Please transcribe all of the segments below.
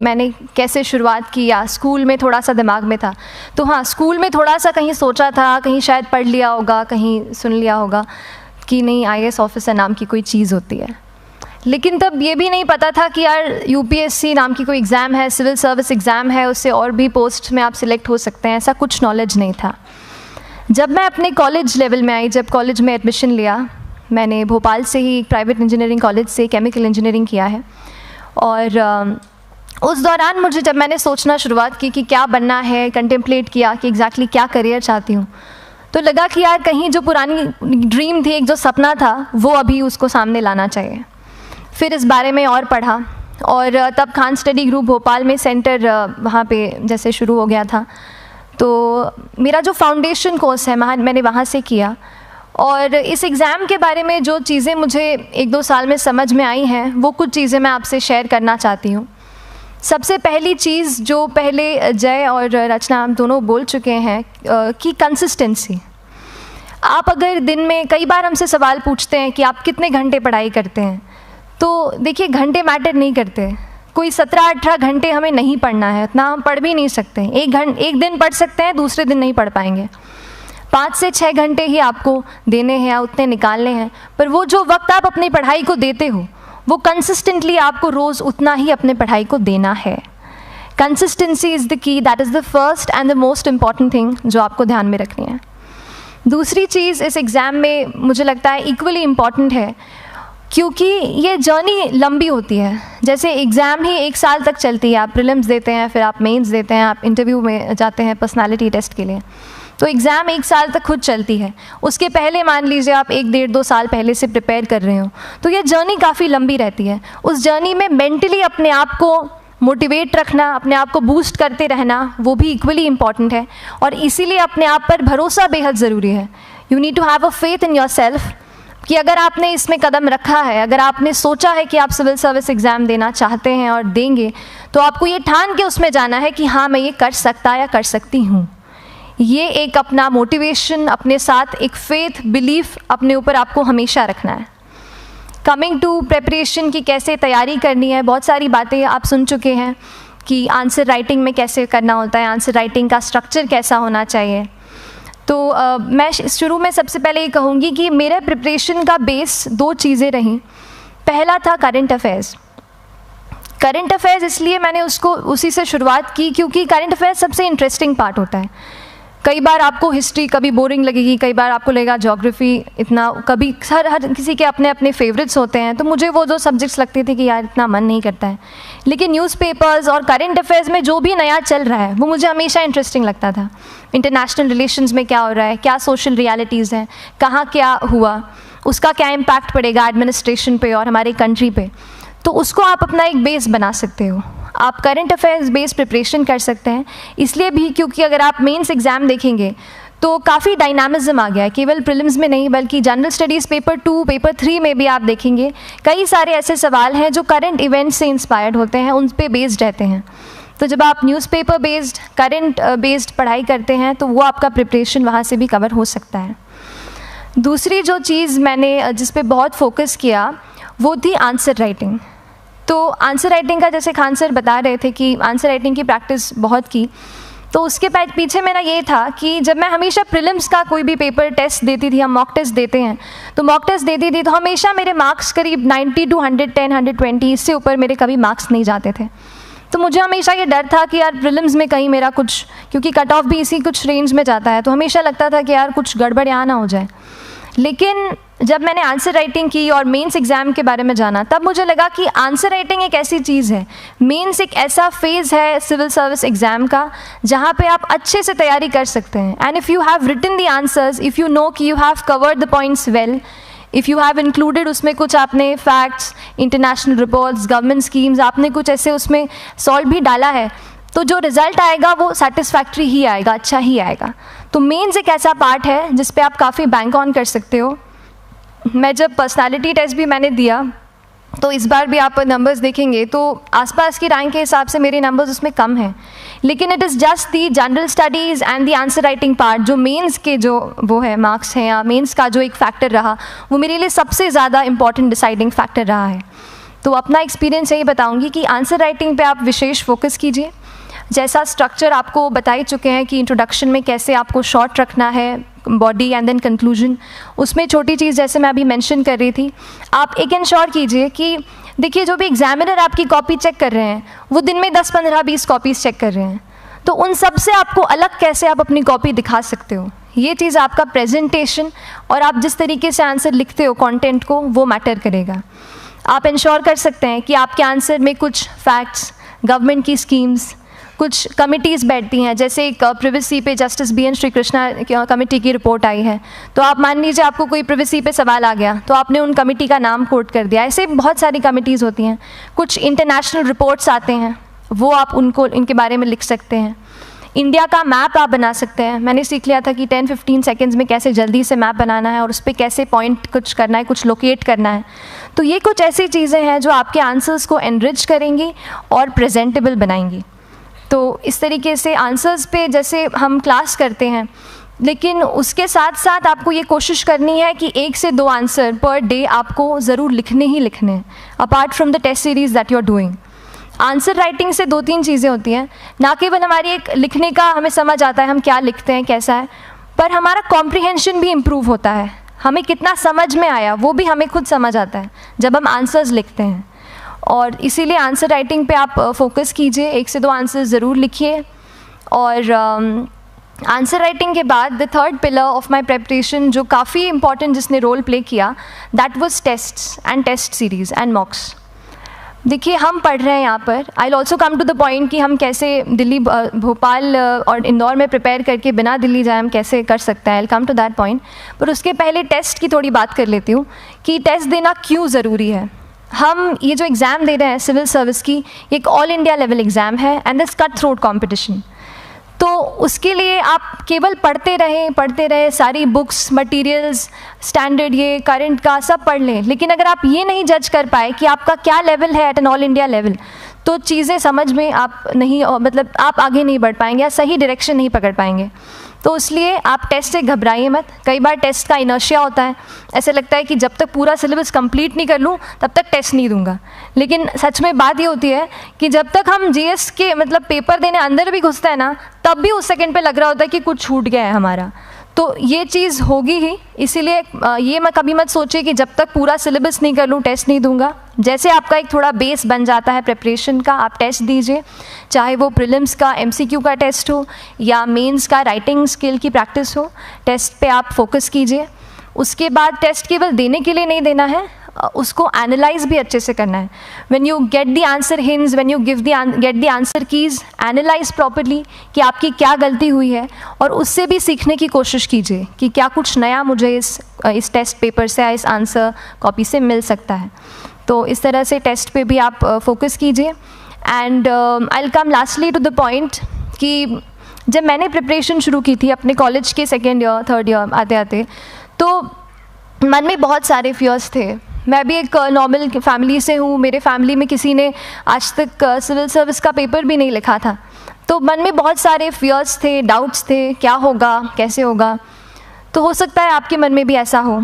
मैंने कैसे शुरुआत की या स्कूल में थोड़ा सा दिमाग में था। तो हाँ, स्कूल में थोड़ा सा कहीं सोचा था, कहीं शायद पढ़ लिया होगा, कहीं सुन लिया होगा कि नहीं आईएएस ऑफिसर नाम की कोई चीज़ होती है। लेकिन तब ये भी नहीं पता था कि यार यूपीएससी नाम की कोई एग्ज़ाम है, सिविल सर्विस एग्ज़ाम है, उससे और भी पोस्ट में आप सिलेक्ट हो सकते हैं, ऐसा कुछ नॉलेज नहीं था। जब मैं अपने कॉलेज लेवल में आई, जब कॉलेज में एडमिशन लिया, मैंने भोपाल से ही प्राइवेट इंजीनियरिंग कॉलेज से केमिकल इंजीनियरिंग किया है। और उस दौरान मुझे जब मैंने सोचना शुरुआत की कि क्या बनना है, कंटेम्पलेट किया कि एग्जैक्टली क्या करियर चाहती हूँ, तो लगा कि यार कहीं जो पुरानी ड्रीम थी, एक जो सपना था, वो अभी उसको सामने लाना चाहिए। फिर इस बारे में और पढ़ा और तब खान स्टडी ग्रुप भोपाल में सेंटर वहाँ पे जैसे शुरू हो गया था, तो मेरा जो फाउंडेशन कोर्स है मैंने वहाँ से किया। और इस एग्ज़ाम के बारे में जो चीज़ें मुझे 1-2 साल में समझ में आई हैं, वो कुछ चीज़ें मैं आपसे शेयर करना चाहती हूँ। सबसे पहली चीज़ जो पहले जय और रचना हम दोनों बोल चुके हैं कि कंसिस्टेंसी। आप अगर दिन में, कई बार हमसे सवाल पूछते हैं कि आप कितने घंटे पढ़ाई करते हैं, तो देखिए घंटे मैटर नहीं करते। कोई 17-18 घंटे हमें नहीं पढ़ना है, इतना हम पढ़ भी नहीं सकते। एक दिन पढ़ सकते हैं, दूसरे दिन नहीं पढ़ पाएंगे। 5 से 6 घंटे ही आपको देने हैं या उतने निकालने हैं, पर वो जो वक्त आप अपनी पढ़ाई को देते हो, वो कंसिस्टेंटली आपको रोज़ उतना ही अपने पढ़ाई को देना है। Consistency is the key, that is the first and the most important thing जो आपको ध्यान में रखनी है। दूसरी चीज़ इस एग्ज़ाम में मुझे लगता है इक्वली इम्पॉर्टेंट है, क्योंकि ये जर्नी लंबी होती है। जैसे एग्ज़ाम ही 1 साल तक चलती है, आप प्रीलिम्स देते हैं, फिर आप मेंस देते हैं, आप इंटरव्यू में जाते हैं पर्सनालिटी टेस्ट के लिए, तो एग्ज़ाम 1 साल तक खुद चलती है। उसके पहले मान लीजिए आप 1-1.5-2 साल पहले से प्रिपेयर कर रहे हो, तो ये जर्नी काफ़ी लंबी रहती है। उस जर्नी में मेंटली अपने आप को मोटिवेट रखना, अपने आप को बूस्ट करते रहना, वो भी इक्वली इम्पॉर्टेंट है। और इसीलिए अपने आप पर भरोसा बेहद ज़रूरी है। You need to have a faith in your self कि अगर आपने इसमें कदम रखा है, अगर आपने सोचा है कि आप सिविल सर्विस एग्ज़ाम देना चाहते हैं और देंगे, तो आपको ये ठान के उसमें जाना है कि हाँ मैं ये कर सकता या कर सकती हूँ। ये एक अपना मोटिवेशन, अपने साथ एक फेथ, बिलीफ अपने ऊपर आपको हमेशा रखना है। कमिंग टू प्रेपरेशन की कैसे तैयारी करनी है, बहुत सारी बातें आप सुन चुके हैं कि आंसर राइटिंग में कैसे करना होता है, आंसर राइटिंग का स्ट्रक्चर कैसा होना चाहिए। तो मैं शुरू में सबसे पहले ये कहूँगी कि मेरे प्रिपरेशन का बेस 2 चीज़ें रहीं। पहला था करंट अफेयर्स। करंट अफेयर्स इसलिए मैंने उसी से शुरुआत की क्योंकि करंट अफेयर्स सबसे इंटरेस्टिंग पार्ट होता है। कई बार आपको हिस्ट्री कभी बोरिंग लगेगी, कई बार आपको लगेगा ज्योग्राफी इतना, कभी हर किसी के अपने अपने फेवरेट्स होते हैं। तो मुझे वो जो सब्जेक्ट्स लगते थे कि यार इतना मन नहीं करता है, लेकिन न्यूज़पेपर्स और करंट अफेयर्स में जो भी नया चल रहा है वो मुझे हमेशा इंटरेस्टिंग लगता था। इंटरनेशनल रिलेशंस में क्या हो रहा है, क्या सोशल रियलिटीज़ हैं, कहाँ क्या हुआ, उसका क्या इम्पैक्ट पड़ेगा एडमिनिस्ट्रेशन पे और हमारे कंट्री पे, तो उसको आप अपना एक बेस बना सकते हो। आप करंट अफेयर्स बेस्ड प्रिपरेशन कर सकते हैं, इसलिए भी क्योंकि अगर आप मेंस एग्ज़ाम देखेंगे तो काफ़ी डायनामिज्म आ गया है, केवल प्रीलिम्स में नहीं बल्कि जनरल स्टडीज़ पेपर 2, पेपर 3 में भी आप देखेंगे कई सारे ऐसे सवाल हैं जो करंट इवेंट्स से इंस्पायर्ड होते हैं, उन पे बेस्ड रहते हैं। तो जब आप न्यूज़पेपर बेस्ड, करंट बेस्ड पढ़ाई करते हैं तो वो आपका प्रिपरेशन वहाँ से भी कवर हो सकता है। दूसरी जो चीज़ मैंने जिस पे बहुत फोकस किया वो थी आंसर राइटिंग। तो आंसर राइटिंग का जैसे खान सर बता रहे थे कि आंसर राइटिंग की प्रैक्टिस बहुत की, तो उसके पीछे मेरा ये था कि जब मैं हमेशा प्रीलिम्स का कोई भी पेपर टेस्ट देती थी, हम मॉक टेस्ट देते हैं, तो मॉक टेस्ट देती थी तो हमेशा मेरे मार्क्स करीब 90 to 110, 120, इससे ऊपर मेरे कभी मार्क्स नहीं जाते थे। तो मुझे हमेशा ये डर था कि यार प्रीलिम्स में कहीं मेरा कुछ, क्योंकि कट ऑफ भी इसी कुछ रेंज में जाता है, तो हमेशा लगता था कि यार कुछ गड़बड़ यहाँ ना हो जाए। लेकिन जब मैंने आंसर राइटिंग की और मेंस एग्ज़ाम के बारे में जाना, तब मुझे लगा कि आंसर राइटिंग एक ऐसी चीज़ है, मेंस एक ऐसा फेज़ है सिविल सर्विस एग्ज़ाम का जहाँ पे आप अच्छे से तैयारी कर सकते हैं। And if you have written the answers, if you know कि you have covered the points well, if you have included उसमें कुछ आपने facts, international reports, government schemes, आपने कुछ ऐसे उसमें सॉल्व भी डाला है, तो जो रिज़ल्ट आएगा वो सेटिस्फैक्ट्री ही आएगा, अच्छा ही आएगा। तो मेंस एक ऐसा पार्ट है जिस पे आप काफ़ी बैंक ऑन कर सकते हो। मैं जब पर्सनालिटी टेस्ट भी मैंने दिया, तो इस बार भी आप नंबर्स देखेंगे तो आसपास की रैंक के हिसाब से मेरे नंबर्स उसमें कम हैं, लेकिन it is just the general studies and the answer writing part, जो मेंस के जो वो है मार्क्स हैं या मेंस का जो एक फैक्टर रहा, वो मेरे लिए सबसे ज़्यादा इंपॉर्टेंट डिसाइडिंग फैक्टर रहा है। तो अपना एक्सपीरियंस यही बताऊंगी कि आंसर राइटिंग पे आप विशेष फोकस कीजिए। जैसा स्ट्रक्चर आपको बता ही चुके हैं कि इंट्रोडक्शन में कैसे आपको शॉर्ट रखना है, बॉडी एंड देन कंक्लूजन, उसमें छोटी चीज़ जैसे मैं अभी मेंशन कर रही थी, आप एक इंश्योर कीजिए कि देखिए जो भी एग्जामिनर आपकी कॉपी चेक कर रहे हैं वो दिन में 10, 15, 20 कॉपीज़ चेक कर रहे हैं, तो उन सब से आपको अलग कैसे आप अपनी कॉपी दिखा सकते हो, ये चीज़ आपका प्रेजेंटेशन और आप जिस तरीके से आंसर लिखते हो कंटेंट को, वो मैटर करेगा। आप इंश्योर कर सकते हैं कि आपके आंसर में कुछ फैक्ट्स, गवर्नमेंट की स्कीम्स, कुछ कमिटीज़ बैठती हैं, जैसे एक प्रिवेसी पे जस्टिस BN श्रीकृष्णा कमेटी की रिपोर्ट आई है, तो आप मान लीजिए आपको कोई प्रिवेसी पे सवाल आ गया तो आपने उन कमेटी का नाम कोट कर दिया। ऐसे बहुत सारी कमिटीज़ होती हैं। कुछ इंटरनेशनल रिपोर्ट्स आते हैं, वो आप उनको इनके बारे में लिख सकते हैं। इंडिया का मैप आप बना सकते हैं। मैंने सीख लिया था कि 10-15 सेकेंड्स में कैसे जल्दी से मैप बनाना है और उस पर कैसे पॉइंट कुछ करना है, कुछ लोकेट करना है। तो ये कुछ ऐसी चीज़ें हैं जो आपके आंसर्स को एनरिच करेंगी और प्रेजेंटेबल बनाएंगी। तो इस तरीके से आंसर्स पे जैसे हम क्लास करते हैं, लेकिन उसके साथ साथ आपको ये कोशिश करनी है कि 1 से 2 आंसर पर डे आपको ज़रूर लिखने ही लिखने हैं, apart from the test series that you are doing. Answer writing से 2-3 चीज़ें होती हैं, ना केवल हमारी एक लिखने का हमें समझ आता है हम क्या लिखते हैं कैसा है, पर हमारा कॉम्प्रिहेंशन भी इम्प्रूव होता है। हमें कितना समझ में आया वो भी हमें खुद समझ आता है जब हम आंसर्स लिखते हैं। और इसीलिए आंसर राइटिंग पे आप फोकस कीजिए, 1 से 2 आंसर ज़रूर लिखिए। और आंसर राइटिंग के बाद the third pillar of my preparation जो काफ़ी इंपॉर्टेंट जिसने रोल प्ले किया, that was tests and test series and mocks. देखिए हम पढ़ रहे हैं यहाँ पर, I will also come to the point कि हम कैसे दिल्ली, भोपाल और इंदौर में प्रिपेयर करके बिना दिल्ली जाए हम कैसे कर सकते हैं, I will come to that point. पर उसके पहले टेस्ट की थोड़ी बात कर लेती हूँ कि टेस्ट देना क्यों ज़रूरी है। हम ये जो एग्ज़ाम दे रहे हैं सिविल सर्विस की, एक ऑल इंडिया लेवल एग्ज़ाम है and this cut throat competition. तो उसके लिए आप केवल पढ़ते रहें, सारी बुक्स, मटेरियल्स, स्टैंडर्ड ये करंट का सब पढ़ लें, लेकिन अगर आप ये नहीं जज कर पाए कि आपका क्या लेवल है at an all India level, तो चीज़ें समझ में आप नहीं, मतलब आप आगे नहीं बढ़ पाएंगे या सही डायरेक्शन नहीं पकड़ पाएंगे। तो इसलिए आप टेस्ट से घबराइए मत। कई बार टेस्ट का इनर्शिया होता है, ऐसे लगता है कि जब तक पूरा सिलेबस कंप्लीट नहीं कर लूँ तब तक टेस्ट नहीं दूंगा, लेकिन सच में बात ये होती है कि जब तक हम GS के मतलब पेपर देने अंदर भी घुसते हैं ना, तब भी उस सेकंड पे लग रहा होता है कि कुछ छूट गया है हमारा। तो ये चीज़ होगी ही, इसीलिए ये मैं कभी मत सोचिए कि जब तक पूरा सिलेबस नहीं कर लूँ टेस्ट नहीं दूंगा। जैसे आपका एक थोड़ा बेस बन जाता है प्रिपरेशन का, आप टेस्ट दीजिए, चाहे वो प्रीलिम्स का MCQ का टेस्ट हो या मेंस का राइटिंग स्किल की प्रैक्टिस हो, टेस्ट पे आप फोकस कीजिए। उसके बाद टेस्ट केवल देने के लिए नहीं देना है, उसको एनालाइज भी अच्छे से करना है। When you get the answer hints, when you get the answer keys, analyse properly कि आपकी क्या गलती हुई है और उससे भी सीखने की कोशिश कीजिए कि क्या कुछ नया मुझे इस टेस्ट पेपर से या इस आंसर कॉपी से मिल सकता है। तो इस तरह से टेस्ट पे भी आप फोकस कीजिए। And I will come lastly to the point कि जब मैंने प्रिपरेशन शुरू की थी अपने कॉलेज के 2nd ईयर 3rd ईयर आते आते, तो मन में बहुत सारे फियर्स थे। मैं भी एक नॉर्मल फैमिली से हूँ, मेरे फैमिली में किसी ने आज तक सिविल सर्विस का पेपर भी नहीं लिखा था, तो मन में बहुत सारे फियर्स थे, डाउट्स थे, क्या होगा, कैसे होगा। तो हो सकता है आपके मन में भी ऐसा हो।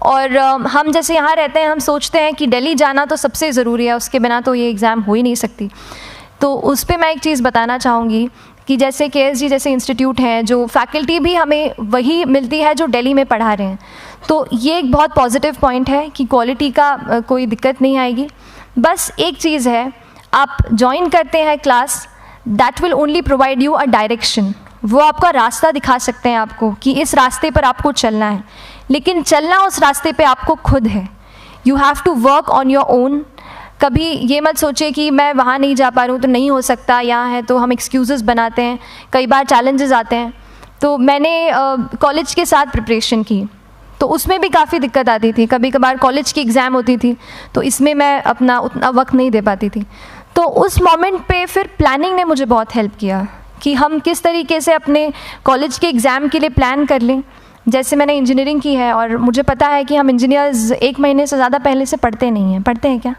और हम जैसे यहाँ रहते हैं, हम सोचते हैं कि दिल्ली जाना तो सबसे ज़रूरी है, उसके बिना तो ये एग्ज़ाम हो ही नहीं सकती। तो उस पर मैं एक चीज़ बताना चाहूँगी कि जैसे KSG जैसे इंस्टीट्यूट हैं, जो फैकल्टी भी हमें वही मिलती है जो दिल्ली में पढ़ा रहे हैं, तो ये एक बहुत पॉजिटिव पॉइंट है कि क्वालिटी का कोई दिक्कत नहीं आएगी। बस एक चीज़ है, आप ज्वाइन करते हैं class, that will only provide you a direction, वो आपका रास्ता दिखा सकते हैं आपको कि इस रास्ते पर आपको चलना है, लेकिन चलना उस रास्ते पे आपको खुद है। You have to work on your own. कभी ये मत सोचिए कि मैं वहाँ नहीं जा पा रहा हूँ तो नहीं हो सकता, यहाँ है, तो हम एक्सक्यूज़ेस बनाते हैं। कई बार चैलेंजेस आते हैं। तो मैंने कॉलेज के साथ प्रिपरेशन की, तो उसमें भी काफ़ी दिक्कत आती थी। कभी कभार कॉलेज की एग्ज़ाम होती थी तो इसमें मैं अपना उतना वक्त नहीं दे पाती थी। तो उस मोमेंट पे फिर प्लानिंग ने मुझे बहुत हेल्प किया कि हम किस तरीके से अपने कॉलेज के एग्ज़ाम के लिए प्लान कर लें। जैसे मैंने इंजीनियरिंग की है और मुझे पता है कि हम इंजीनियर्स 1 महीने से ज़्यादा पहले से पढ़ते नहीं हैं, पढ़ते हैं क्या?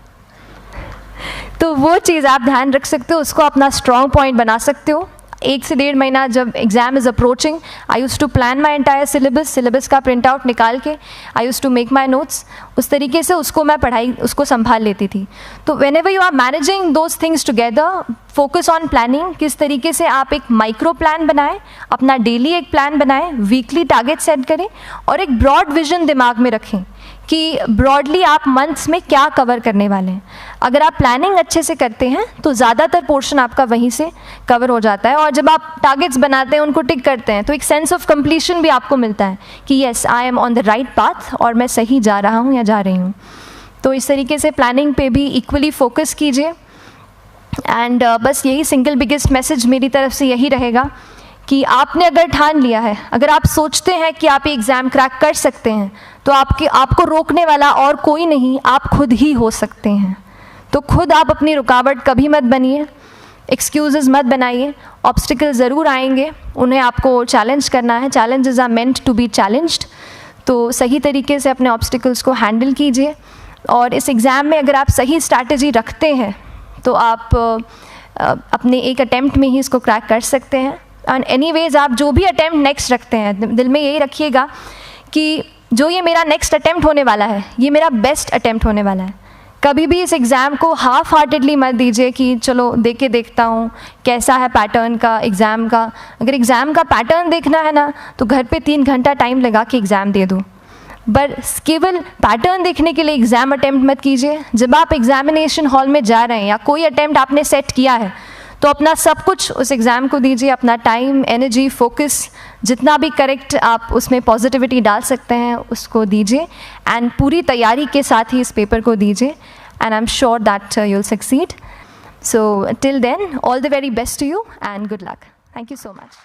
तो वो चीज़ आप ध्यान रख सकते हो, उसको अपना स्ट्रॉन्ग पॉइंट बना सकते हो। 1 से 1.5 महीना जब exam is approaching, I use to plan my entire syllabus का प्रिंट आउट निकाल के I use to make my notes, उस तरीके से उसको मैं उसको संभाल लेती थी। तो whenever you are managing those things together, focus on planning, किस तरीके से आप एक माइक्रो प्लान बनाएं, अपना डेली एक प्लान बनाएं, वीकली टारगेट सेट करें और एक ब्रॉड विजन दिमाग में रखें कि ब्रॉडली आप मंथ्स में क्या कवर करने वाले हैं। अगर आप प्लानिंग अच्छे से करते हैं तो ज़्यादातर पोर्शन आपका वहीं से कवर हो जाता है, और जब आप टारगेट्स बनाते हैं, उनको टिक करते हैं, तो एक सेंस ऑफ कंप्लीशन भी आपको मिलता है कि yes I am on the right path और मैं सही जा रहा हूँ या जा रही हूँ। तो इस तरीके से प्लानिंग पे भी इक्वली फोकस कीजिए। एंड बस यही सिंगल बिगेस्ट मैसेज मेरी तरफ से यही रहेगा कि आपने अगर ठान लिया है, अगर आप सोचते हैं कि आप ये एग्ज़ाम क्रैक कर सकते हैं, तो आपको रोकने वाला और कोई नहीं, आप खुद ही हो सकते हैं। तो खुद आप अपनी रुकावट कभी मत बनिए, एक्सक्यूज़ेस मत बनाइए। ऑब्स्टिकल ज़रूर आएंगे, उन्हें आपको चैलेंज करना है। Challenges are meant to be challenged. तो सही तरीके से अपने ऑब्स्टिकल्स को हैंडल कीजिए, और इस एग्ज़ाम में अगर आप सही स्ट्रैटेजी रखते हैं तो आप अपने एक अटैम्प्ट में ही इसको क्रैक कर सकते हैं। एंड एनीवेज आप जो भी अटैम्प्ट नेक्स्ट रखते हैं, दिल में यही रखिएगा कि जो ये मेरा नेक्स्ट अटैम्प्ट होने वाला है, ये मेरा बेस्ट अटैम्प्ट होने वाला है। कभी भी इस एग्ज़ाम को हाफ हार्टेडली मत दीजिए कि चलो देख के देखता हूँ कैसा है पैटर्न का एग्ज़ाम का। अगर एग्ज़ाम का पैटर्न देखना है ना, तो घर पे 3 घंटा टाइम लगा के एग्ज़ाम दे दो, बस केवल पैटर्न देखने के लिए एग्ज़ाम अटैम्प्ट मत कीजिए। जब आप एग्जामिनेशन हॉल में जा रहे हैं या कोई अटैम्प्ट आपने सेट किया है, तो अपना सब कुछ उस एग्ज़ाम को दीजिए, अपना टाइम, एनर्जी, फोकस, जितना भी करेक्ट आप उसमें पॉजिटिविटी डाल सकते हैं उसको दीजिए, एंड पूरी तैयारी के साथ ही इस पेपर को दीजिए, and I am sure that you will succeed. So till then, all the very best to you and good luck. Thank you so much.